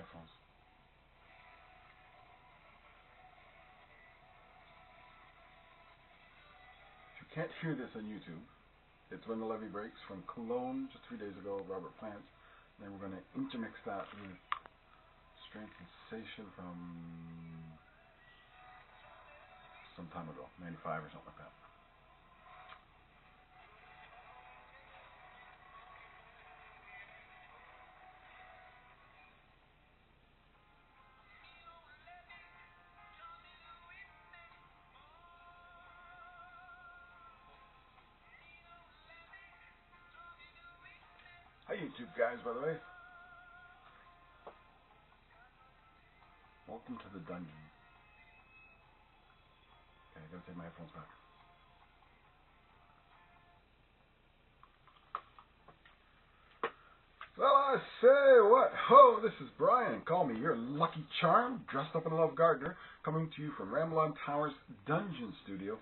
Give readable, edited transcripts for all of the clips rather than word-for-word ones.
headphones. If you can't hear this on YouTube, it's When the Levee Breaks from Cologne just 3 days ago, Robert Plant. And then we're going to intermix that with Strange Sensation from some time ago, 95 or something like that. Hi YouTube guys, by the way. Welcome to the dungeon. Okay, I gotta take my headphones back. Well, I say what? Ho, this is Brian. Call me your lucky charm, dressed up in a Love Gardener, coming to you from Ramble on Tower's Dungeon Studio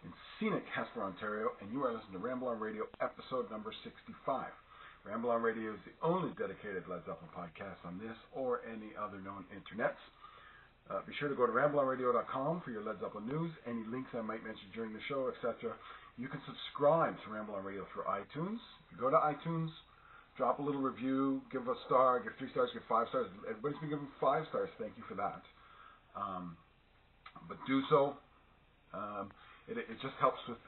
in scenic Hesper, Ontario, and you are listening to Ramble on Radio, episode number 65. Ramble on Radio is the only dedicated Led Zeppelin podcast on this or any other known internets. Be sure to go to rambleonradio.com for your Led Zeppelin news, any links I might mention during the show, etc. You can subscribe to Ramble on Radio through iTunes. If you go to iTunes, drop a little review, give a star, give 3 stars, give 5 stars. Everybody's been giving 5 stars. Thank you for that. But do so. It just helps with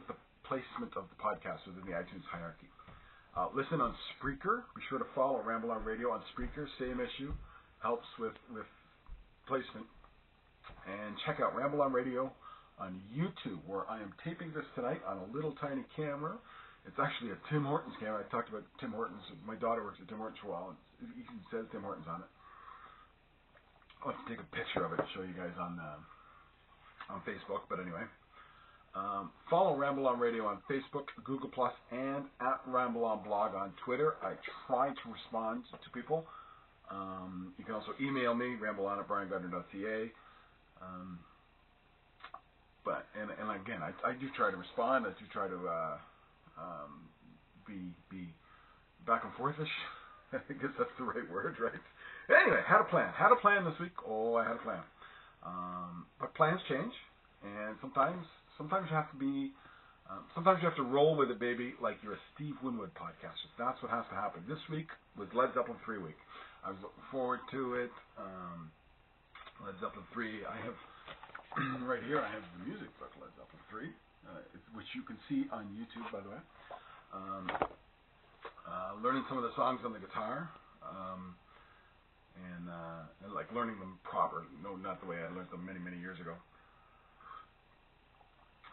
the placement of the podcast within the iTunes hierarchy. Listen on Spreaker. Be sure to follow Ramble on Radio on Spreaker. Same issue. Helps with placement. And check out Ramble on Radio on YouTube, where I am taping this tonight on a little tiny camera. It's actually a Tim Hortons camera. I talked about Tim Hortons. My daughter works at Tim Hortons for a while. And it says Tim Hortons on it. I'll have to take a picture of it and show you guys on Facebook. But anyway. Follow Ramble on Radio on Facebook, Google+, and at Ramble on Blog on Twitter. I try to respond to people. You can also email me, rambleon@briangardner.ca. But again, I do try to respond. I do try to be back and forthish. I guess that's the right word, right? Anyway, had a plan this week. Oh, I had a plan. But plans change, and sometimes you have to be, sometimes you have to roll with it, baby, like you're a Steve Winwood podcaster. That's what has to happen. This week was Led Zeppelin 3 week. I was looking forward to it. Led Zeppelin 3, I have, right here, I have the music book, Led Zeppelin 3, which you can see on YouTube, by the way. Learning some of the songs on the guitar, and like learning them proper. No, not the way I learned them many, many years ago.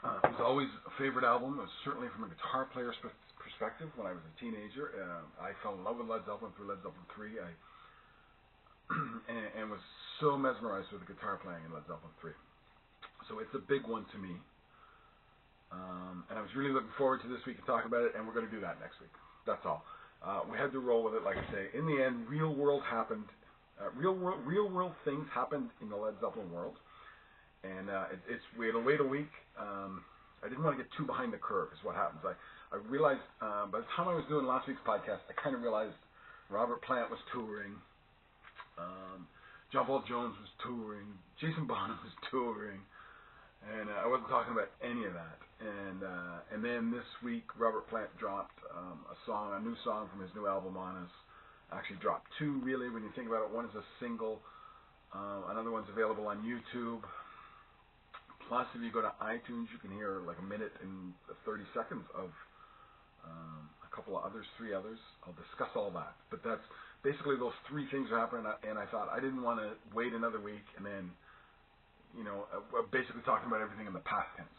It was always a favorite album. It was certainly from a guitar player's perspective. When I was a teenager, I fell in love with Led Zeppelin through Led Zeppelin 3. And was so mesmerized with the guitar playing in Led Zeppelin 3. So it's a big one to me. And I was really looking forward to this week to talk about it, and we're going to do that next week. That's all. We had to roll with it, like I say. In the end, real world things happened in the Led Zeppelin world. And we had to wait a week. I didn't want to get too behind the curve is what happens. I realized by the time I was doing last week's podcast, I kind of realized Robert Plant was touring. John Paul Jones was touring. Jason Bonham was touring. And I wasn't talking about any of that. And then this week, Robert Plant dropped a new song from his new album on us. Actually dropped 2, really, when you think about it. One is a single. Another one's available on YouTube. Plus, if you go to iTunes, you can hear like a minute and 30 seconds of a couple of others, 3 others. I'll discuss all that. But that's basically those 3 things are happening, and I thought I didn't want to wait another week and then, basically talking about everything in the past tense.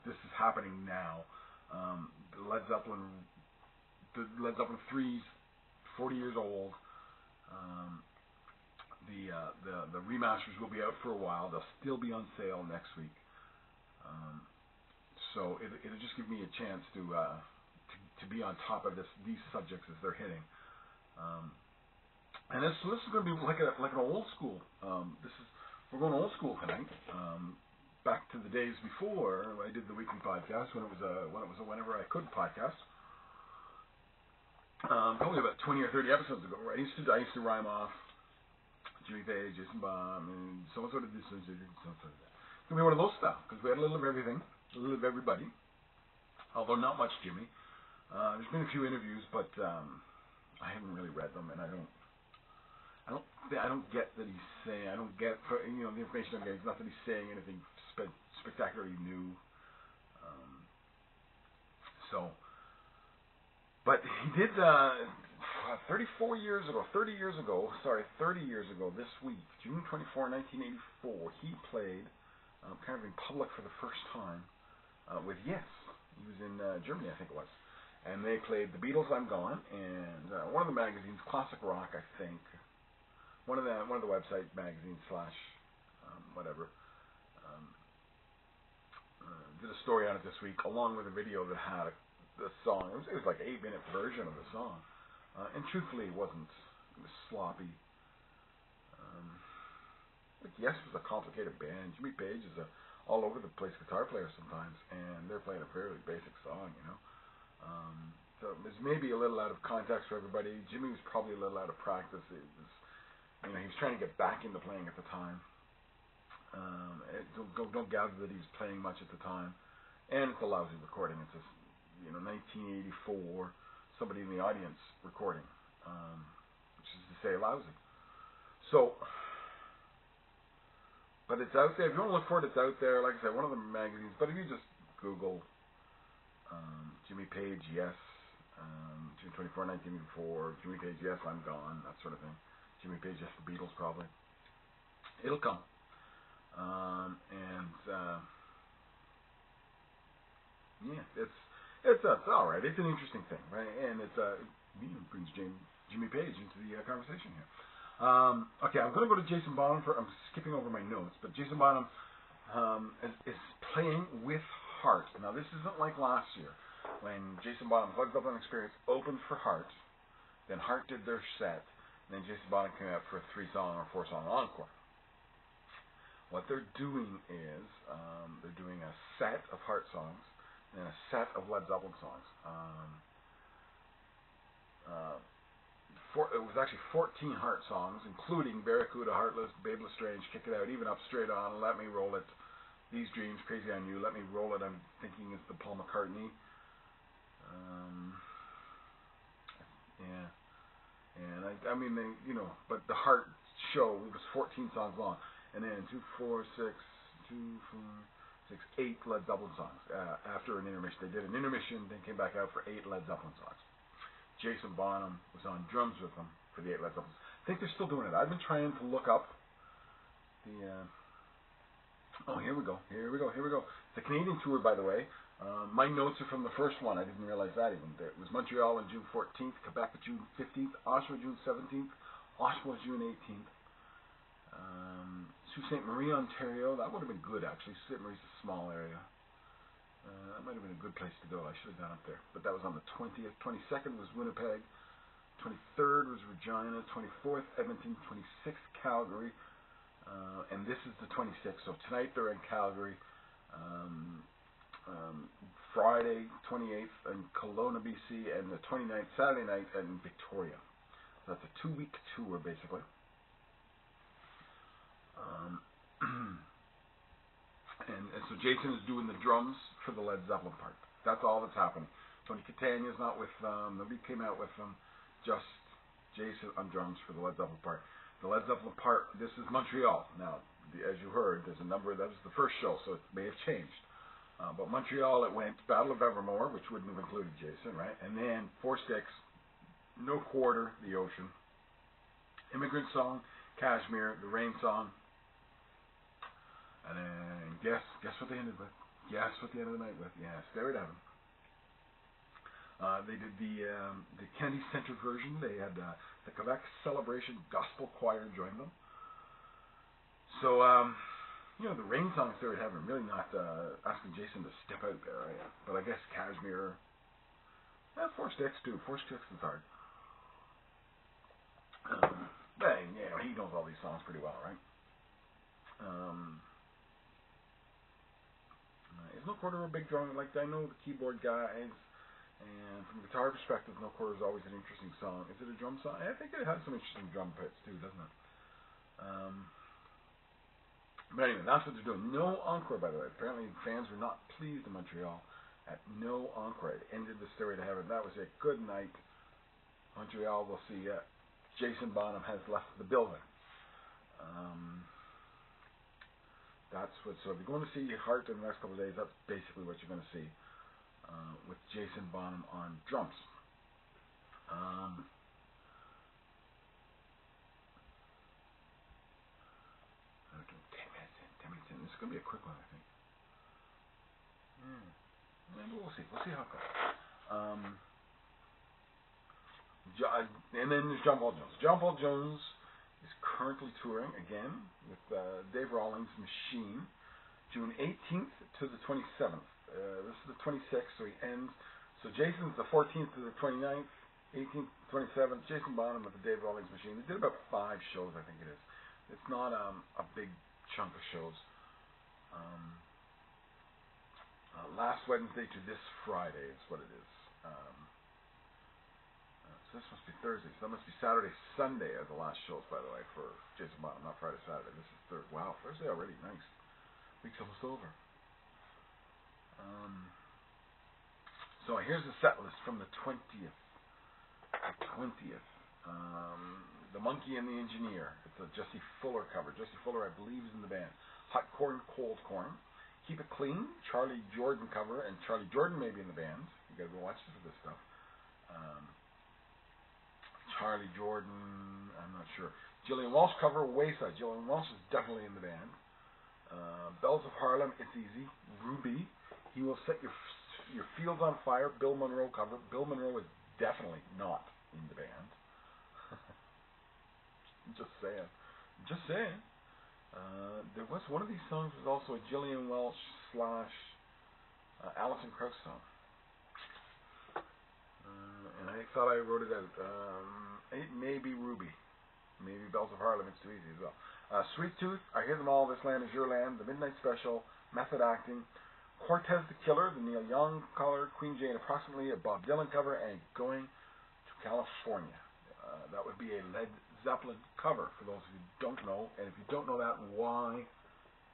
This is happening now. The Led Zeppelin 3's 40 years old. The remasters will be out for a while. They'll still be on sale next week. So it'll just give me a chance to be on top of these subjects as they're hitting. And this is going to be like an old school. We're going old school tonight. Back to the days before I did the weekly podcast, when it was a whenever I could podcast. probably about 20 or 30 episodes ago, right? I used to rhyme off Jimmy Page, Jason Bonham, and so-and-so did this, so-and-so did that. It's going to be one of those style, because we had a little of everything, a little of everybody, although not much Jimmy. There's been a few interviews, but I haven't really read them, and I don't get that he's saying. I don't get the information I'm getting. It's not that he's saying anything spectacularly new. But he did 30 years ago this week, June 24, 1984. He played kind of in public for the first time with Yes. He was in Germany, I think it was. And they played The Beatles' I'm Gone, and one of the magazines, Classic Rock, I think, one of the website magazines / whatever, did a story on it this week, along with a video that had the song. It was like an 8-minute version of the song, and truthfully, it was sloppy. Yes was a complicated band. Jimmy Page is a all over the place guitar player sometimes, and they're playing a fairly basic song, So it was maybe a little out of context for everybody. Jimmy was probably a little out of practice. It was, he was trying to get back into playing at the time. Don't gather that he was playing much at the time, and it's a lousy recording. It's a 1984 somebody in the audience recording, which is to say lousy. So, but it's out there. If you want to look for it, it's out there. Like I said, one of the magazines. But if you just Google Jimmy Page, Yes, June 24, 1984, Jimmy Page, Yes, I'm Gone, that sort of thing. Jimmy Page, Yes, the Beatles, probably. It'll come. It's all right. It's an interesting thing, right? And it brings Jimmy Page into the conversation here. Okay, I'm going to go to Jason Bonham I'm skipping over my notes, but Jason Bonham is playing with Heart. Now, this isn't like last year when Jason Bonham's Led Zeppelin Experience opened for Heart, then Heart did their set, and then Jason Bonham came out for a 3-song or 4-song encore. What they're doing is they're doing a set of Heart songs and a set of Led Zeppelin songs. It was actually 14 Heart songs, including Barracuda, Heartless, Babe Lestrange, Kick It Out, Even Up, Straight On, Let Me Roll It, These Dreams, Crazy on You, Let Me Roll It, I'm thinking it's the Paul McCartney. But the Heart show, it was 14 songs long. And then 8 Led Zeppelin songs after an intermission. They did an intermission, then came back out for 8 Led Zeppelin songs. Jason Bonham was on drums with them for the 8 Led Zeppelin. I think they're still doing it. I've been trying to look up the... here we go. It's a Canadian tour, by the way. My notes are from the first one. I didn't realize that even. It was Montreal on June 14th, Quebec June 15th, Oshawa June 17th, Oshawa June 18th. Sault Ste. Marie, Ontario. That would have been good, actually. Sault Ste. Marie's a small area. That might have been a good place to go. I should have gone up there. But that was on the 20th. 22nd was Winnipeg. 23rd was Regina. 24th, Edmonton. 26th, Calgary. And this is the 26th. So tonight they're in Calgary. Friday, 28th, in Kelowna, BC. And the 29th, Saturday night, in Victoria. So that's a 2-week tour, basically. And so Jason is doing the drums for the Led Zeppelin part. That's all that's happening. Tony Catania's not with them. Nobody came out with them. Just Jason on drums for the Led Zeppelin part. The Led Zeppelin part, this is Montreal. Now, as you heard, there's a number, that was the first show, so it may have changed. But Montreal, it went Battle of Evermore, which wouldn't have included Jason, right? And then 4 Sticks, No Quarter, The Ocean, Immigrant Song, Kashmir, The Rain Song, and then guess what they ended with? Guess what they ended the night with? Yes, Stairway to Heaven. They did the Kennedy Center version. They had the Quebec Celebration Gospel Choir join them. So, the Rain Song, Stairway to Heaven, really not asking Jason to step out there, right? But I guess Kashmir, 4 Sticks too. 4 Sticks is hard. But he knows all these songs pretty well, right? Is No Quarter a big drum? Like, I know the keyboard guys, And from a guitar perspective, No Quarter is always an interesting song. Is it a drum song? I think it has some interesting drum bits too, doesn't it? But anyway, that's what they're doing. No encore, by the way. Apparently fans were not pleased in Montreal at no encore. It ended the Stairway to Heaven. That was it. Good night, Montreal. We'll see you. Jason Bonham has left the building. That's what. So if you're going to see Heart in the next couple of days, that's basically what you're going to see with Jason Bonham on drums. 10 minutes in. This is going to be a quick one, I think. We'll see. We'll see how it goes. And then there's John Paul Jones. John Paul Jones is currently touring again with Dave Rawlings' Machine, June 18th to the 27th. This is the 26th, so he ends. So Jason's the 14th to the 29th, 18th to 27th. Jason Bonham with the Dave Rawlings Machine. They did about 5 shows, I think it is. It's not a big chunk of shows. Last Wednesday to this Friday is what it is. So this must be Thursday. So that must be Saturday, Sunday are the last shows, by the way, for Jason Bonham, not Friday, Saturday. This is Thursday. Wow, Thursday already. Nice. Week's almost over. So here's the set list from the 20th. The Monkey and the Engineer. It's a Jesse Fuller cover. Jesse Fuller, I believe, is in the band. Hot Corn, Cold Corn. Keep It Clean, Charlie Jordan cover, and Charlie Jordan may be in the band. You gotta go watch this stuff. Charlie Jordan, I'm not sure. Gillian Walsh cover, Wayside. Gillian Walsh is definitely in the band. Bells of Harlem, It's Easy. Ruby, He Will Set Your Fields on Fire, Bill Monroe cover. Bill Monroe is definitely not in the band. Just saying. There was one of these songs was also a Gillian Welch / Alison Krauss song. And I thought I wrote it out. It may be Ruby. Maybe Bells of Harlem, It's Too Easy as well. Sweet Tooth, I Hear Them All, This Land Is Your Land, The Midnight Special, Method Acting, Cortez the Killer, the Neil Young cover, Queen Jane Approximately, a Bob Dylan cover, and Going to California. That would be a Led Zeppelin cover, for those who don't know. And if you don't know that, why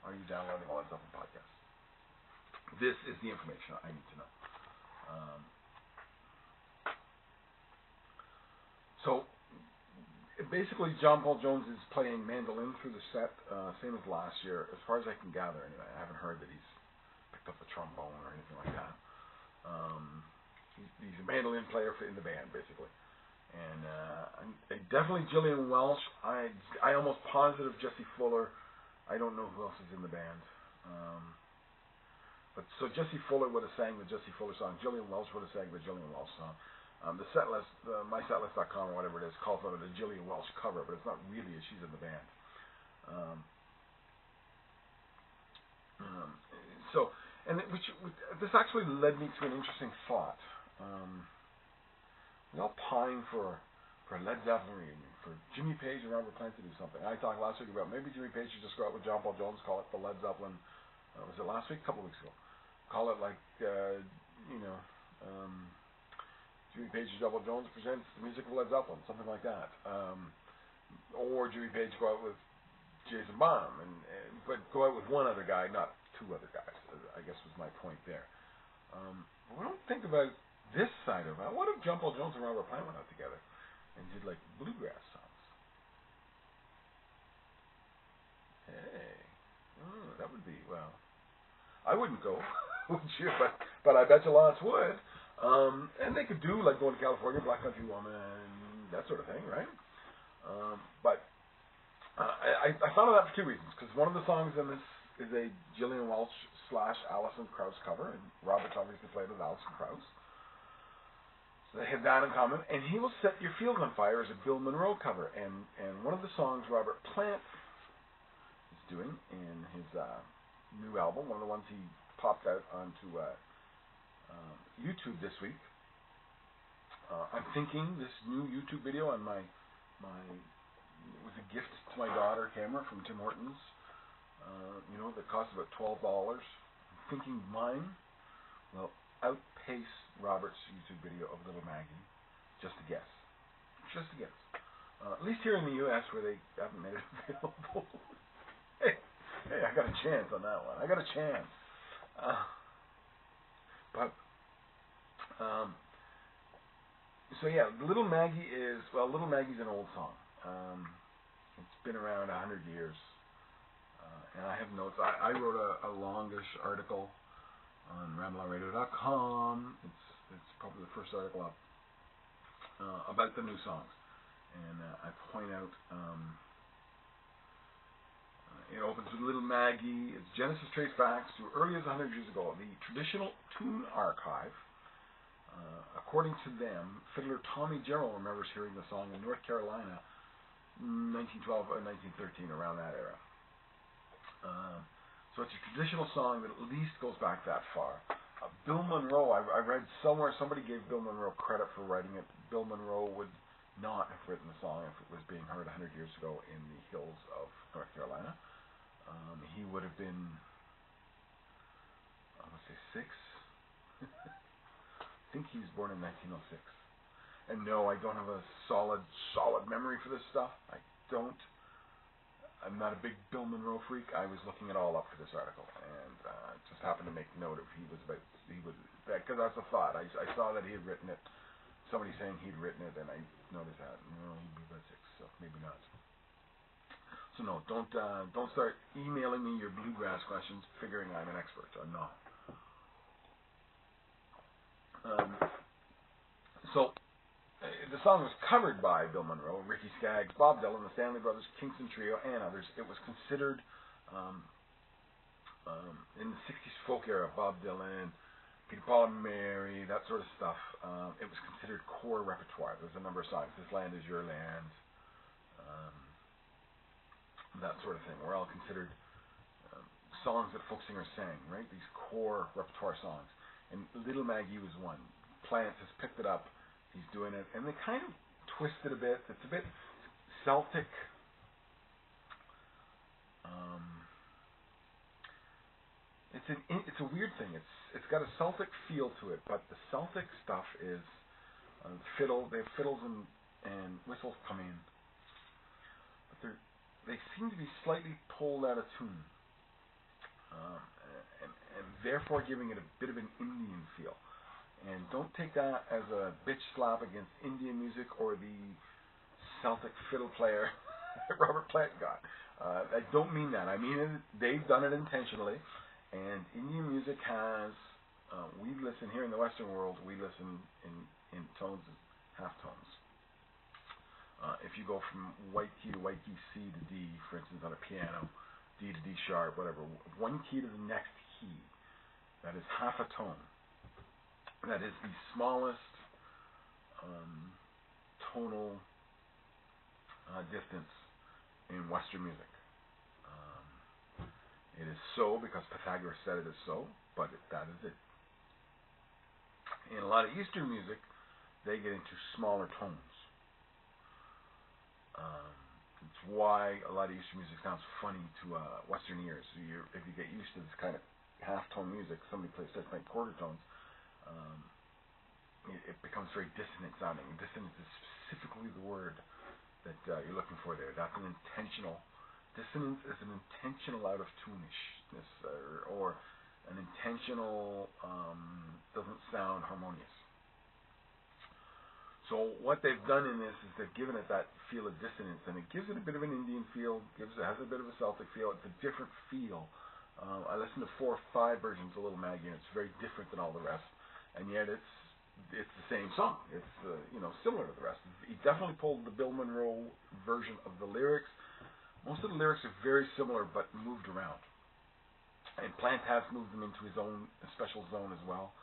are you downloading a Led Zeppelin podcast? This is the information I need to know. So, basically, John Paul Jones is playing mandolin through the set, same as last year, as far as I can gather anyway. I haven't heard that he's picked up a trombone or anything like that. He's a mandolin player in the band, basically. And definitely Gillian Welch. I almost positive Jesse Fuller. I don't know who else is in the band. But so Jesse Fuller would have sang the Jesse Fuller song. Gillian Welch would have sang the Gillian Welch song. The setlist, mysetlist.com or whatever it is, calls it a Gillian Welch cover, but it's not really. She's in the band. This actually led me to an interesting thought. We're all pine for a Led Zeppelin reunion, for Jimmy Page and Robert Plant to do something. I talked last week about maybe Jimmy Page should just go out with John Paul Jones, call it the Led Zeppelin. Was it last week? A couple of weeks ago. Call it like Jimmy Page and John Paul Jones presents the music of Led Zeppelin, something like that. Or Jimmy Page go out with Jason Bonham, but go out with one other guy, not 2 other guys. I guess was my point there. We don't think about this side of it. What if John Paul Jones and Robert Plant went out together and did like bluegrass songs? Hey, that would be, well, I wouldn't go, would you? But I bet you lots would. And they could do like Going to California, Black Country Woman, that sort of thing, right? But I thought of that for 2 reasons. Because one of the songs in this is a Gillian Welch / Alison Krauss cover, and Robert's obviously played with Alison Krauss. So they have that in common. And He Will Set Your Fields on Fire is a Bill Monroe cover. And one of the songs Robert Plant is doing in his new album, one of the ones he popped out onto YouTube this week. I'm thinking this new YouTube video on my it was a gift to my daughter camera from Tim Hortons. That cost about $12. I'm thinking mine will outpace Roberts' YouTube video of Little Maggie. Just a guess. Just a guess. At least here in the U.S. where they haven't made it available. hey, I got a chance on that one. I got a chance. So yeah, Little Maggie's an old song. It's been around 100 years. And I have notes. I wrote a longish article on rambleonradio.com. It's probably the first article up about the new songs. And I point out, it opens with Little Maggie. Its genesis traced back to early as 100 years ago. The traditional tune archive, according to them, fiddler Tommy Jarrell remembers hearing the song in North Carolina, 1912 or 1913, around that era. So it's a traditional song that at least goes back that far. Bill Monroe, I read somewhere somebody gave Bill Monroe credit for writing it. Bill Monroe would not have written the song if it was being heard 100 years ago in the hills of North Carolina. He would have been, I would say 6. I think he was born in 1906. And no, I don't have a solid memory for this stuff. I'm not a big Bill Monroe freak. I was looking it all up for this article, and just happened to make note of because that's a thought. I saw that he had written it. Somebody saying he'd written it, and I noticed that. No, he'd be about 6, so maybe not. So no, don't start emailing me your bluegrass questions, figuring I'm an expert. I'm not. So the song was covered by Bill Monroe, Ricky Skaggs, Bob Dylan, the Stanley Brothers, Kingston Trio, and others. It was considered in the 60s folk era, Bob Dylan, Peter, Paul and Mary, that sort of stuff. It was considered core repertoire. There's a number of songs. This Land Is Your Land, that sort of thing. Were all considered songs that folk singers sang, right? These core repertoire songs. And Little Maggie was one. Plant has picked it up. He's doing it. And they kind of twist it a bit. It's a bit Celtic. It's a weird thing. It's got a Celtic feel to it, but the Celtic stuff is fiddle. They have fiddles and whistles come in, but they seem to be slightly pulled out of tune, and therefore giving it a bit of an Indian feel. And don't take that as a bitch slap against Indian music or the Celtic fiddle player Robert Plant got. I don't mean that. I mean they've done it intentionally. And Indian music has, we listen here in the Western world, we listen in tones, half tones. If you go from white key to white key, C to D, for instance, on a piano, D to D sharp, whatever, one key to the next key, that is half a tone. That is the smallest tonal distance in Western music. It is so because Pythagoras said it is so, but that is it. In a lot of Eastern music, they get into smaller tones. It's why a lot of Eastern music sounds funny to Western ears. So if you get used to this kind of half-tone music, somebody starts playing quarter tones, it becomes very dissonant sounding. And dissonance is specifically the word that you're looking for there. That's an intentional. Dissonance is an intentional out of tunishness, or an intentional doesn't sound harmonious. So what they've done in this is they've given it that feel of dissonance, and it gives it a bit of an Indian feel, has a bit of a Celtic feel. It's a different feel. I listened to 4 or 5 versions of Little Maggie, and it's very different than all the rest, and yet it's the same song. It's similar to the rest. He definitely pulled the Bill Monroe version of the lyrics. Most of the lyrics are very similar, but moved around. And Plant has moved them into his own special zone as well.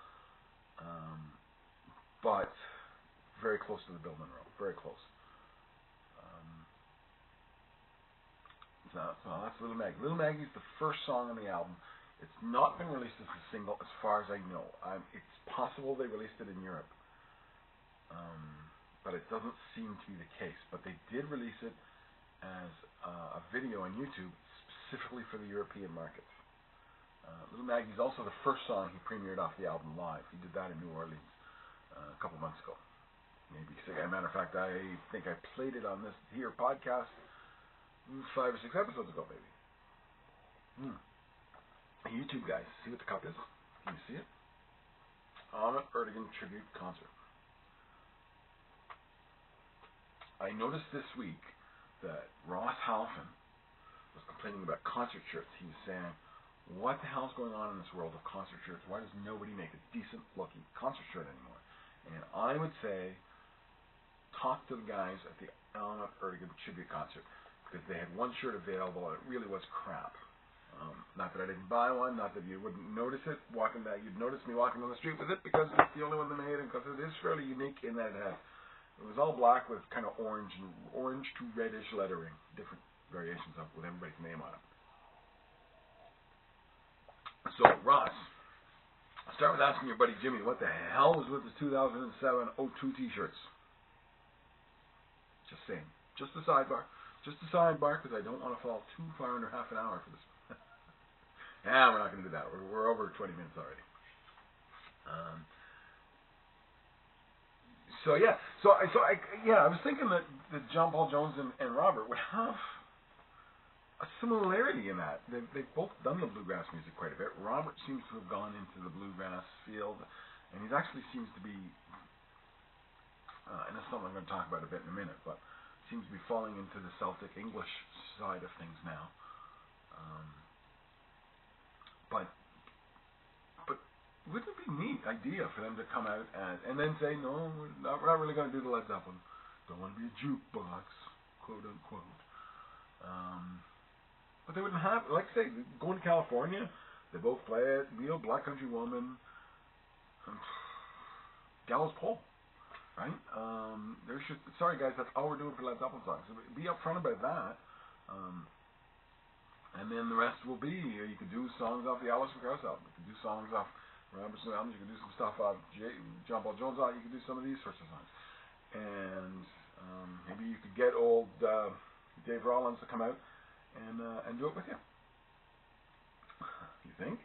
But very close to the Bill Monroe. Very close. So that's Little Maggie. Little Maggie is the first song on the album. It's not been released as a single, as far as I know. It's possible they released it in Europe. But it doesn't seem to be the case. But they did release it as a video on YouTube specifically for the European markets. Little Maggie is also the first song he premiered off the album live. He did that in New Orleans. a couple months ago. Maybe. As a matter of fact, I think I played it on this here podcast 5 or 6 episodes ago, maybe. YouTube guys, see what the cup is? Can you see it? Ahmet Ertegun tribute concert. I noticed this week that Ross Halfin was complaining about concert shirts. He was saying, what the hell's going on in this world of concert shirts? Why does nobody make a decent looking concert shirt anymore? And I would say, talk to the guys at the Ahmet Ertegun tribute concert, because they had one shirt available and it really was crap. Not that I didn't buy one, not that you wouldn't notice it walking that you'd notice me walking on the street with it, because it's the only one they made, and because it is fairly unique in that it was all black with kind of orange to reddish lettering, different variations of with everybody's name on it. So Ross, I'll start with asking your buddy Jimmy, what the hell was with the 2007 O2 T-shirts? Just saying, just a sidebar, because I don't want to fall too far under half an hour for this. Yeah, we're not going to do that. We're over 20 minutes already. I was thinking that John Paul Jones and Robert would have a similarity in that. They've both done the bluegrass music quite a bit. Robert seems to have gone into the bluegrass field, and he actually seems to be, and that's something I'm going to talk about a bit in a minute, but seems to be falling into the Celtic English side of things now. But wouldn't it be a neat idea for them to come out and then say, no, we're not really going to do the Led Zeppelin. Don't want to be a jukebox, quote unquote. But they wouldn't have, like I say, going to California, they both play it, Black Country Woman, Gallows Pole, right? Sorry guys, that's all we're doing for Led Zeppelin songs. So be upfront about that. And then the rest will be, you could do songs off the Alice McGrath album, you could do songs off Robertson albums, you could do some stuff off John Paul Jones album, you could do some of these sorts of songs. And maybe you could get old Dave Rawlings to come out and do it with you. You think?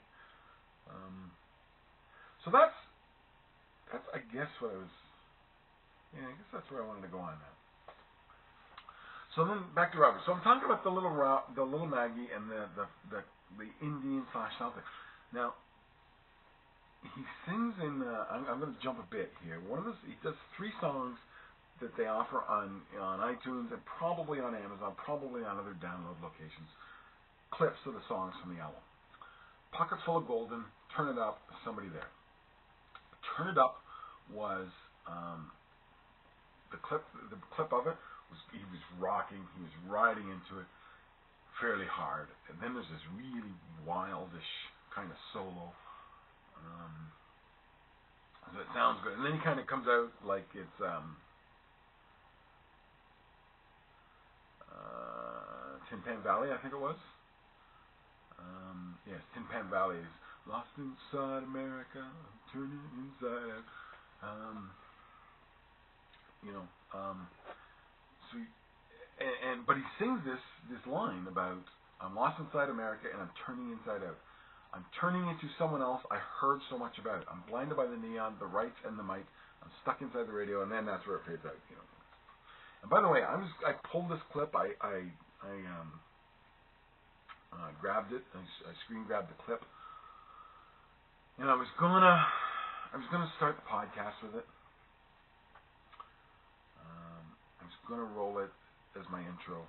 So that's I guess what I was, I guess that's where I wanted to go on now. So then back to Robert. So I'm talking about the little Maggie and the Indian / Celtic. Now he sings in. I'm going to jump a bit here. He does 3 songs that they offer on iTunes and probably on Amazon, probably on other download locations. Clips of the songs from the album. Pockets Full of Golden, Turn It Up, Somebody There. Turn It Up was the clip of it. He was rocking, he was riding into it fairly hard, and then there's this really wildish kind of solo. So it sounds good, and then he kind of comes out like it's Tin Pan Valley, I think it was. Yes, Tin Pan Valley is lost inside America, I'm turning inside out. So but he sings this line about, I'm lost inside America and I'm turning inside out. I'm turning into someone else I heard so much about. I'm blinded by the neon, the rights, and the mic. I'm stuck inside the radio, and then that's where it fades out. And by the way, I pulled this clip. I grabbed it. I screen grabbed the clip, and I was gonna start the podcast with it. I was gonna roll it as my intro.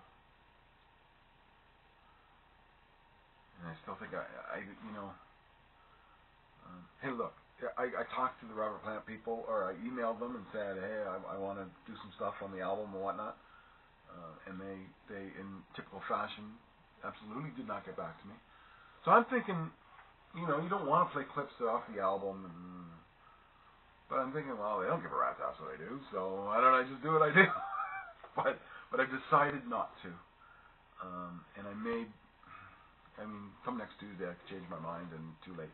And I still think hey, look, I talked to the Robert Plant people, or I emailed them and said, hey, I want to do some stuff on the album and whatnot. And they, in typical fashion, absolutely did not get back to me. So I'm thinking, you don't want to play clips off the album, but I'm thinking, well, they don't give a rat's ass what I do, so why don't I just do what I do? But I've decided not to. And come next Tuesday I could change my mind, and too late.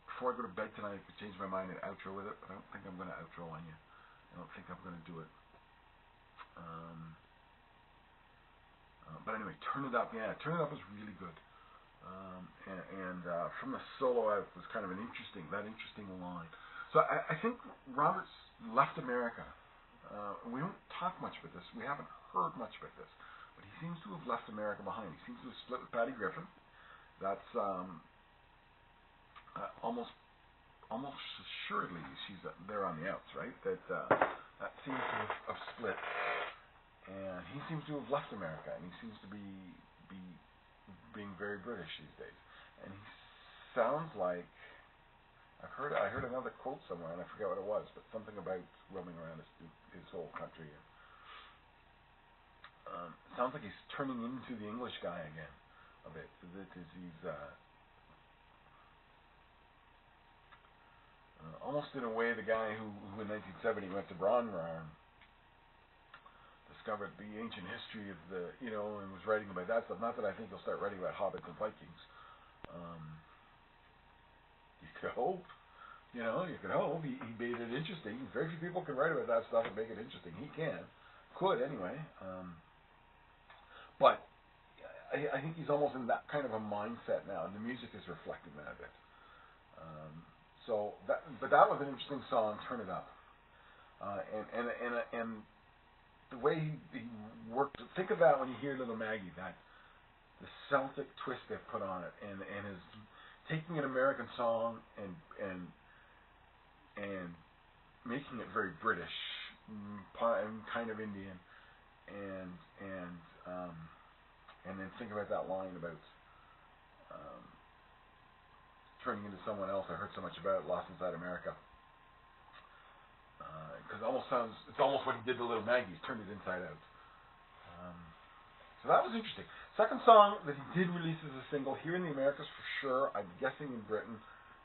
Before I go to bed tonight I could change my mind and outro with it, but I don't think I'm going to outro on you. I don't think I'm going to do it. But anyway, Turn It Up. Yeah, Turn It Up was really good. And from the solo out was kind of an interesting line. So So I think Robert's left America. We don't talk much about this. We haven't heard much about this. But he seems to have left America behind. He seems to have split with Patty Griffin. That's almost assuredly they're on the outs, right? That seems to have split. And he seems to have left America, and he seems to be being very British these days. And he sounds like I heard another quote somewhere, and I forget what it was, but something about roaming around his whole country. It sounds like he's turning into the English guy again a bit. He's almost in a way the guy who in 1970 went to Bonham, discovered the ancient history of and was writing about that stuff. Not that I think he'll start writing about hobbits and Vikings. You could hope. You could hope. He made it interesting. Very few people can write about that stuff and make it interesting. He could anyway. But I think he's almost in that kind of a mindset now, and the music is reflecting that a bit. But that was an interesting song. Turn It Up. And the way he worked. Think of that when you hear Little Maggie. That the Celtic twist they've put on it, and his taking an American song and making it very British, kind of Indian, and then think about that line about turning into someone else I heard so much about, lost inside America. Because it's almost what he did to Little Maggie. He's turned it inside out. So that was interesting. Second song that he did release as a single here in the Americas for sure. I'm guessing in Britain.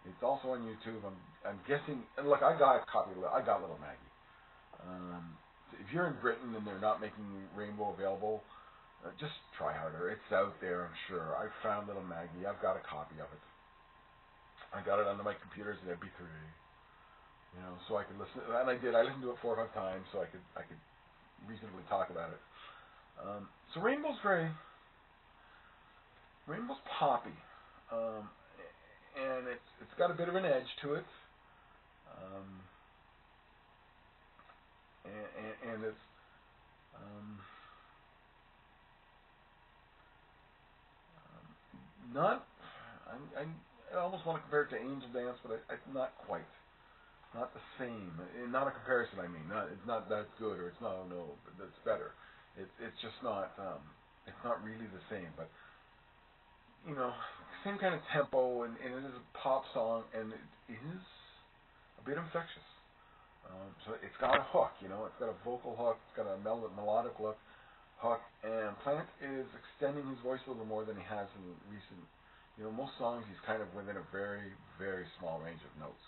It's also on YouTube. I'm guessing. And look, I got a copy of it. I got Little Maggie. If you're in Britain and they're not making Rainbow available, just try harder. It's out there, I'm sure. I found Little Maggie. I've got a copy of it. I got it onto my computer as an MP3. So I could listen, and I did. I listened to it 4 or 5 times, so I could reasonably talk about it. So Rainbow's poppy, and it's got a bit of an edge to it, and it's not. I almost want to compare it to Angel Dance, but it's not quite. Not the same. Not a comparison. I mean, it's not that good, or it's not. No, it's better. It's just not. It's not really the same. But same kind of tempo, and it is a pop song, and it is a bit infectious. So it's got a hook. It's got a vocal hook. It's got a melodic hook. And Plant is extending his voice a little more than he has in recent. Most songs he's kind of within a very, very small range of notes.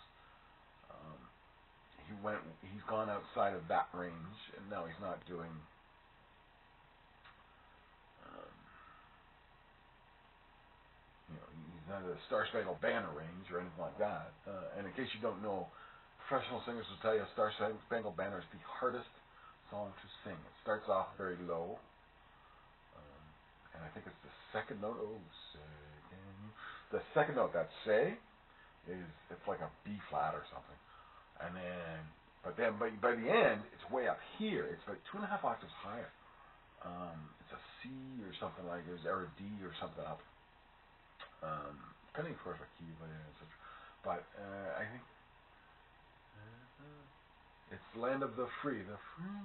He's gone outside of that range, and now he's not doing. He's not a Star Spangled Banner range or anything like that. And in case you don't know, professional singers will tell you Star Spangled Banner is the hardest song to sing. It starts off very low, and I think it's the second note. Oh, say, can you? The second note, that say, it's like a B flat or something. And then, by the end, it's way up here. It's like 2.5 octaves higher. It's a C or something like this, or a D or something up. Depending, of course, what key you put in, etc. But I think it's Land of the Free. The free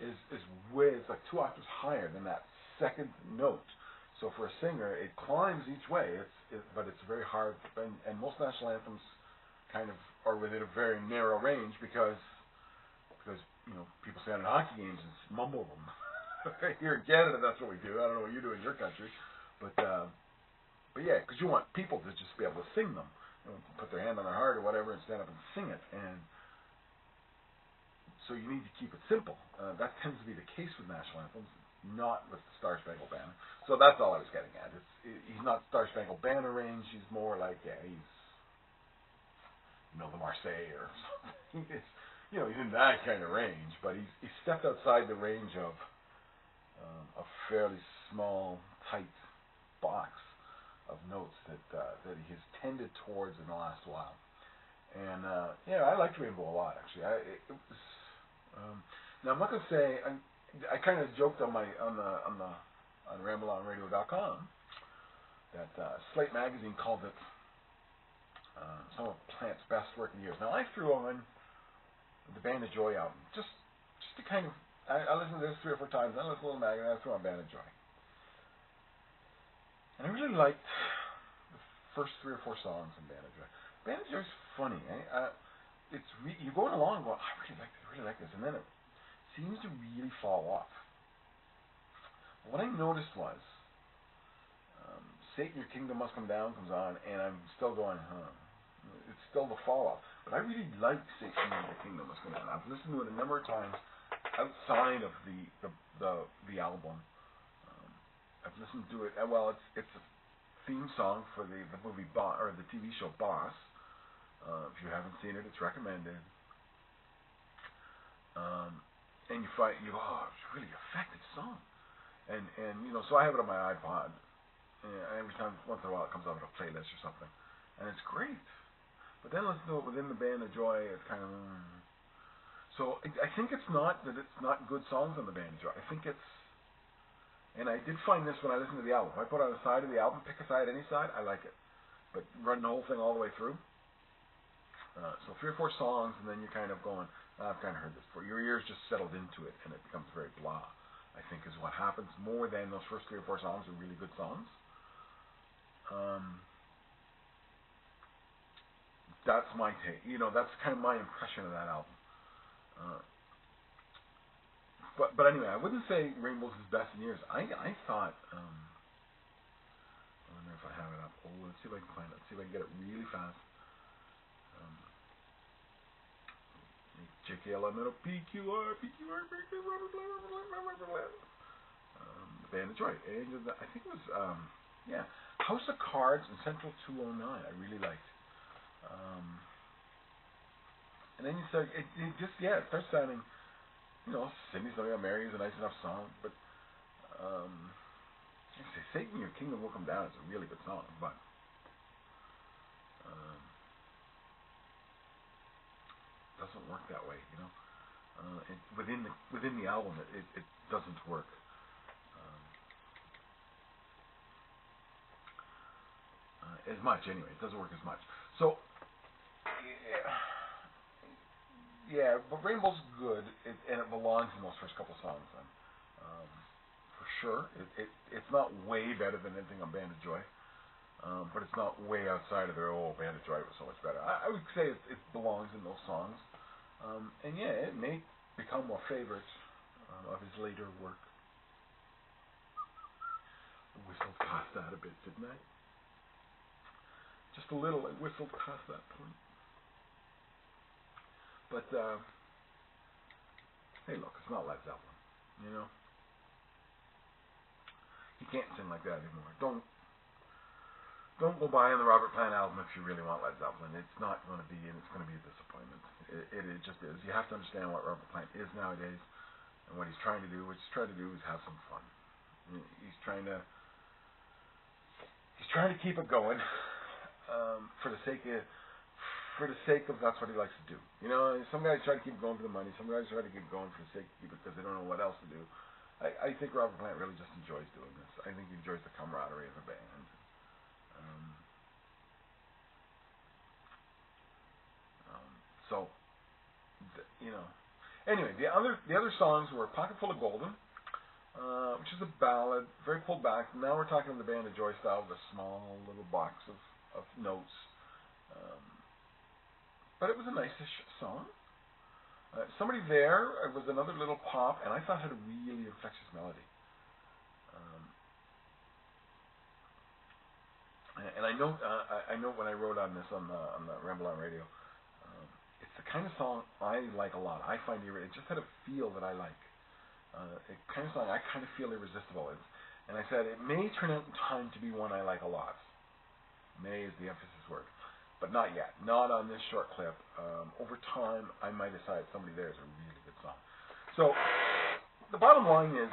is way. It's like 2 octaves higher than that second note. So for a singer, it climbs each way. But it's very hard. And most national anthems kind of are within a very narrow range because people stand in hockey games and mumble them. Here in Canada, that's what we do. I don't know what you do in your country, but yeah, because you want people to just be able to sing them, put their hand on their heart or whatever, and stand up and sing it. And so you need to keep it simple. That tends to be the case with national anthems, not with the Star Spangled Banner. So that's all I was getting at. He's not Star Spangled Banner range. He's more like he's the Marseille or something. He's in that kind of range, but he's stepped outside the range of a fairly small, tight box of notes that he has tended towards in the last while. And I liked Rainbow a lot, actually. It was now I'm not gonna say I kind of joked on RambleOnRadio.com that Slate magazine called it some of Plant's best work in years. Now I threw on the Band of Joy album just to kind of I listened to this 3 or 4 times. Then I listened to Little Mag, and I threw on Band of Joy, and I really liked the first 3 or 4 songs in Band of Joy. Band of Joy's funny. You're going along going, I really like this, and then it seems to really fall off. What I noticed was Satan, Your Kingdom Must Come Down comes on, and I'm still going, it's still the fall off. But I really like Satan, Your Kingdom Must Come Down. I've listened to it a number of times outside of the album. I've listened to it. Well, it's a theme song for the movie or the TV show Boss. If you haven't seen it, it's recommended. And you find it's a really effective song. And so I have it on my iPod. And every time, once in a while, it comes out of a playlist or something, and it's great. But then listen to it within the Band of Joy. It's kind of so. I think it's not that it's not good songs on the Band of Joy. I think it's, and I did find this when I listened to the album. If I put on the side of the album, pick a side, any side, I like it. But run the whole thing all the way through. So 3 or 4 songs, and then you're kind of going, I've kind of heard this before. Your ears just settled into it, and it becomes very blah. I think is what happens more than those first 3 or 4 songs are really good songs. That's my take. That's kind of my impression of that album. But anyway, I wouldn't say Rainbow's his best in years. I thought. I wonder if I have it up. Let's see if I can find it. Let's see if I can get it really fast. JKLMNOPQR, the Band of Joy. And I think it was House of Cards and Central 209. I really liked. And then you start, it starts sounding, Sydney's Not Gonna Marry is a nice enough song, but Satan, Your Kingdom Will Come Down is a really good song, but it doesn't work that way, within the album, it doesn't work. As much, anyway. It doesn't work as much. So, but Rainbow's good, and it belongs in those first couple songs. Then, for sure, it's not way better than anything on Band of Joy, but it's not way outside of their Band of Joy was so much better. I would say it belongs in those songs, and it may become a favorite of his later work. I whistled past that a bit, didn't I? Just a little. I whistled past that point. But, hey, look, it's not Led Zeppelin, You can't sing like that anymore. Don't go buy on the Robert Plant album if you really want Led Zeppelin. It's not going to be, and it's going to be a disappointment. It just is. You have to understand what Robert Plant is nowadays, and what he's trying to do. What he's trying to do is have some fun. He's trying to keep it going. For the sake of that's what he likes to do. Some guys try to keep going for the money. Some guys try to keep going for the sake of it because they don't know what else to do. I think Robert Plant really just enjoys doing this. I think he enjoys the camaraderie of a band. Anyway, the other songs were Pocket Full of Golden, which is a ballad, very pulled back. Now we're talking the Band of Joy style, with a small little box of notes. But it was a nice-ish song. Somebody There was another little pop, and I thought it had a really infectious melody. And I know when I wrote on this on the Ramble on Radio, it's the kind of song I like a lot. I find it just had a feel that I like. It kind of song I kind of feel irresistible. And I said it may turn out in time to be one I like a lot. May is the emphasis word. But not yet. Not on this short clip. Over time, I might decide Somebody There is a really good song. So, the bottom line is,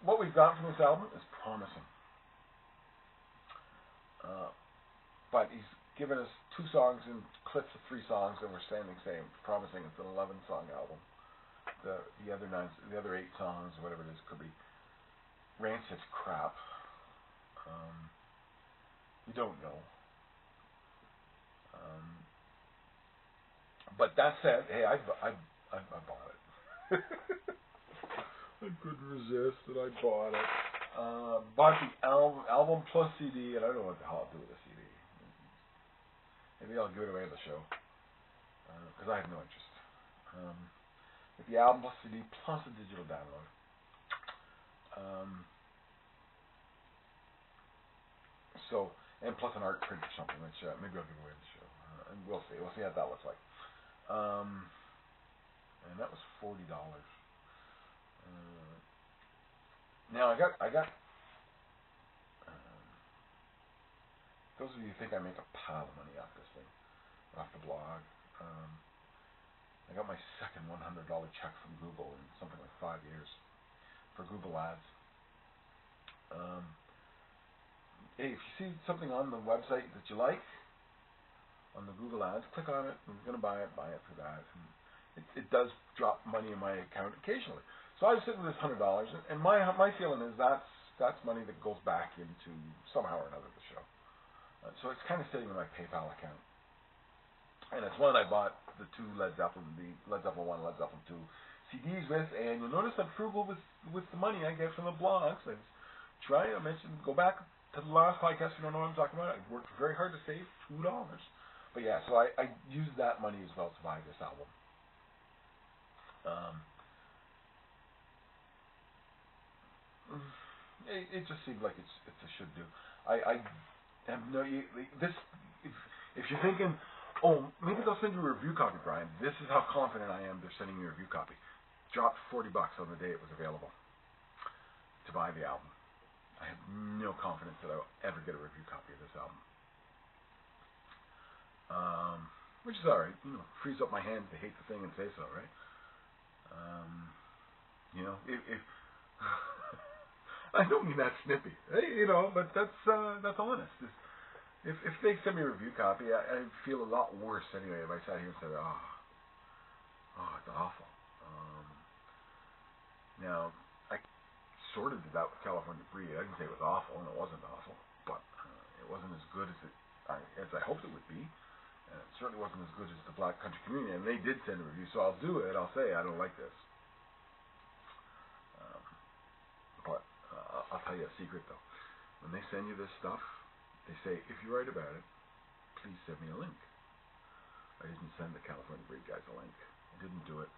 what we've got from this album is promising. But given us 2 songs and clips of 3 songs, and we're promising it's an 11-song album. The other 8 songs, whatever it is, could be rancid crap. You don't know. But that said, hey, I bought it. I couldn't resist, and I bought it. Bought the album plus CD, and I don't know what the hell I'll do with the CD. Maybe I'll give it away at the show, because I have no interest. With the album plus CD plus a digital download. And plus an art print or something, which maybe I'll give away at the show. And we'll see. We'll see how that looks like. And that was $40. Now I got. Those of you who think I make a pile of money off this thing, off the blog, I got my second $100 check from Google in something like 5 years for Google Ads. Hey, if you see something on the website that you like, on the Google Ads, click on it. If you're going to buy it for that. And it does drop money in my account occasionally. So I was sitting with this $100, and my feeling is that's money that goes back into somehow or another the show. So it's kind of sitting in my PayPal account. And it's one I bought the 2 Led Zeppelin 1, Led Zeppelin 2 CDs with, and you'll notice I'm frugal with the money I get from the blogs. I mentioned, go back to the last podcast if you don't know what I'm talking about. I worked very hard to save $2. But yeah, so I used that money as well to buy this album. It just seemed like it's a should do. I have no this. If you're thinking, oh, maybe they'll send you a review copy, Brian. This is how confident I am they're sending me a review copy. Dropped $40 on the day it was available to buy the album. I have no confidence that I will ever get a review copy of this album. Which is alright, frees up my hand to hate the thing and say so, right? If I don't mean that snippy, but that's honest. If they send me a review copy, I feel a lot worse anyway if I sat here and said, it's awful. Now, I sort of did that with California Breed. I didn't say it was awful, and it wasn't awful, but it wasn't as good as I hoped it would be. And it certainly wasn't as good as the Black Country Community, and they did send a review, so I'll do it. I'll say I don't like this. But I'll tell you a secret, though. When they send you this stuff, they say, if you write about it, please send me a link. I didn't send the California Breed guys a link. I didn't do it.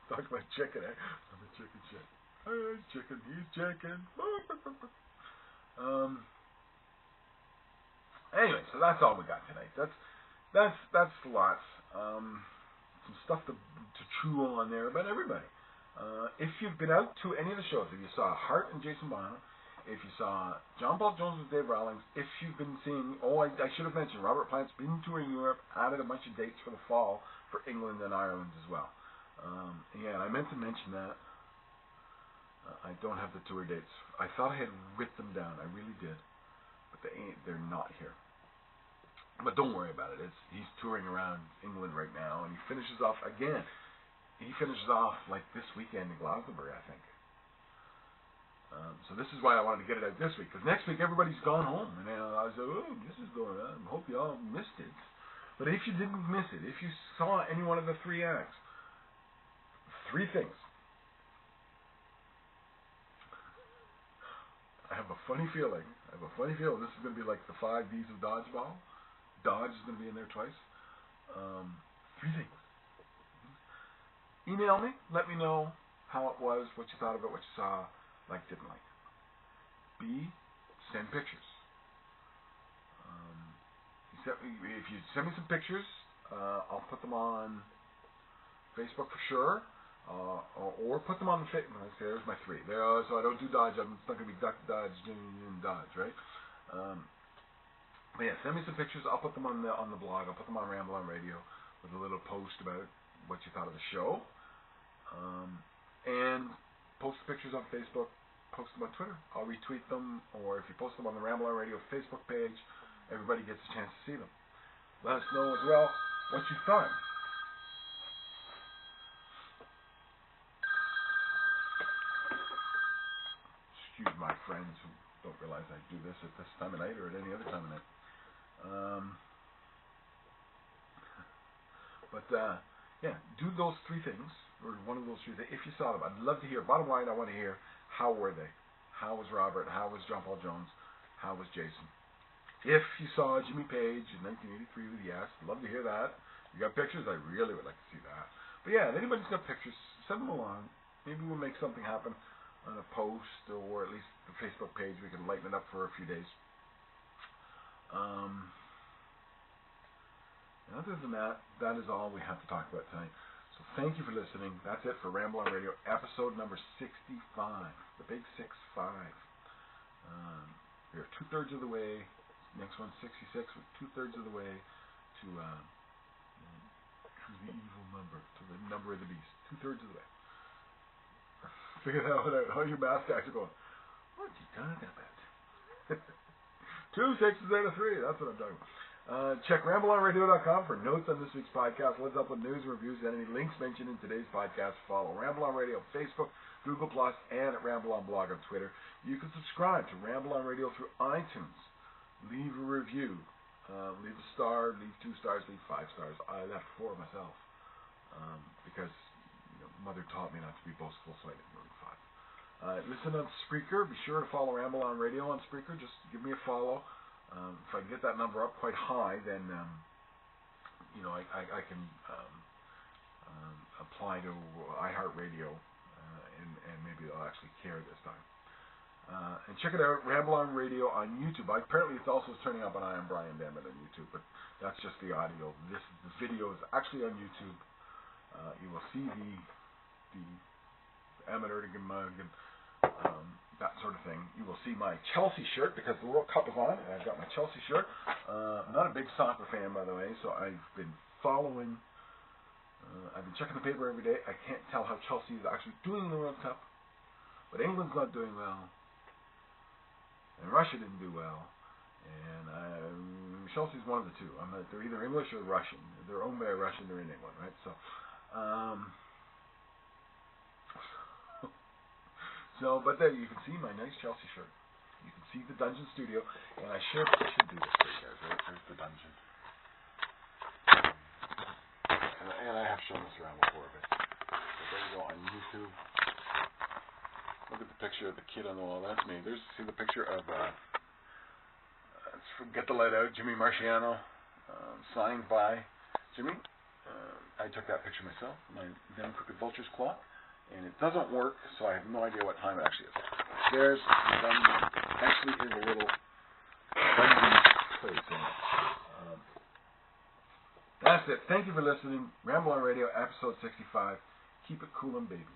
Talk about chicken, eh? I'm a chicken shit. Hey, chicken, he's chicken. Anyway, so that's all we got tonight. That's lots. Some stuff to chew on there about everybody. If you've been out to any of the shows, if you saw Hart and Jason Bonham, if you saw John Paul Jones with Dave Rawlings, if you've been seeing, I should have mentioned, Robert Plant's been touring Europe, added a bunch of dates for the fall for England and Ireland as well. I meant to mention that. I don't have the tour dates. I thought I had written them down. I really did. But they're not here. But don't worry about it. He's touring around England right now, and he finishes off again. He finishes off like this weekend in Glastonbury, I think. So this is why I wanted to get it out this week, because next week everybody's gone home, and I said, this is going on. I hope you all missed it. But if you didn't miss it, if you saw any one of the 3 acts, 3 things. I have a funny feeling this is going to be like the 5 Ds of Dodgeball. Dodge is going to be in there twice. 3 things. Email me. Let me know how it was, what you thought of it, what you saw, like, didn't like. B, send pictures. If you send me some pictures, I'll put them on Facebook for sure, or put them on the Facebook. There's my 3. So I don't do Dodge. It's not going to be Duck, Dodge, and Dodge, right? But yeah, send me some pictures. I'll put them on the blog. I'll put them on Ramble on Radio with a little post about what you thought of the show. And post pictures on Facebook. post them on Twitter. I'll retweet them, or if you post them on the Ramble on Radio Facebook page, everybody gets a chance to see them. Let us know as well what you thought. Excuse my friends who don't realize I do this at this time of night or at any other time of night. Yeah, do those three things, or one of those three things, if you saw them. I'd love to hear. Bottom line, I want to hear, how were they? How was Robert? How was John Paul Jones? How was Jason? If you saw Jimmy Page in 1983 with Yes, I'd love to hear that. You got pictures? I really would like to see that. But yeah, if anybody's got pictures, send them along. Maybe we'll make something happen on a post, or at least the Facebook page. We can lighten it up for a few days. And other than that, that is all we have to talk about tonight. So thank you for listening. That's it for Ramble on Radio, episode number 65, the big 65. We are 2/3 of the way. Next one's 66. We're 2/3 of the way to the evil number, to the number of the beast. 2/3 of the way. Figure that one out. All your math guys are going, what's he talking about? 2 6s out of 3. That's what I'm talking about. Check rambleonradio.com for notes on this week's podcast, Led Zeppelin news and reviews, and any links mentioned in today's podcast. Follow Ramble on Radio, Facebook, Google+, and at Ramble on Blog on Twitter. You can subscribe to Ramble on Radio through iTunes. Leave a review. Leave a star, leave 2 stars, leave 5 stars. I left 4 myself because Mother taught me not to be boastful, so I didn't really 5. Listen on Spreaker. Be sure to follow Ramble on Radio on Spreaker. Just give me a follow. If I can get that number up quite high, then I can apply to iHeartRadio, and maybe they'll actually care this time. And check it out, Ramble on Radio on YouTube. Apparently, it's also turning up on I Am Brian Dammit on YouTube, but that's just the audio. The video is actually on YouTube. You will see the amateur mug and that sort of thing. You will see my Chelsea shirt because the World Cup is on, and I've got my Chelsea shirt. I'm not a big soccer fan, by the way, so I've been following. I've been checking the paper every day. I can't tell how Chelsea is actually doing in the World Cup, but England's not doing well, and Russia didn't do well, and Chelsea's one of the two. They're either English or Russian. They're owned by a Russian. They're in England, right? So. But there you can see my nice Chelsea shirt. You can see the Dungeon Studio, and I should do this for you guys, right? There's the Dungeon. And I have shown this around before, but there you go on YouTube. Look at the picture of the kid on the wall. That's me. See the picture of, let's Get the Light Out, Jimmy Marciano, signed by Jimmy. I took that picture myself, my then Crooked Vultures clock. And it doesn't work, so I have no idea what time it actually is. There's the dungeon. Actually is a little dungeon place in it. That's it. Thank you for listening. Ramble on Radio, episode 65. Keep it cool and babies.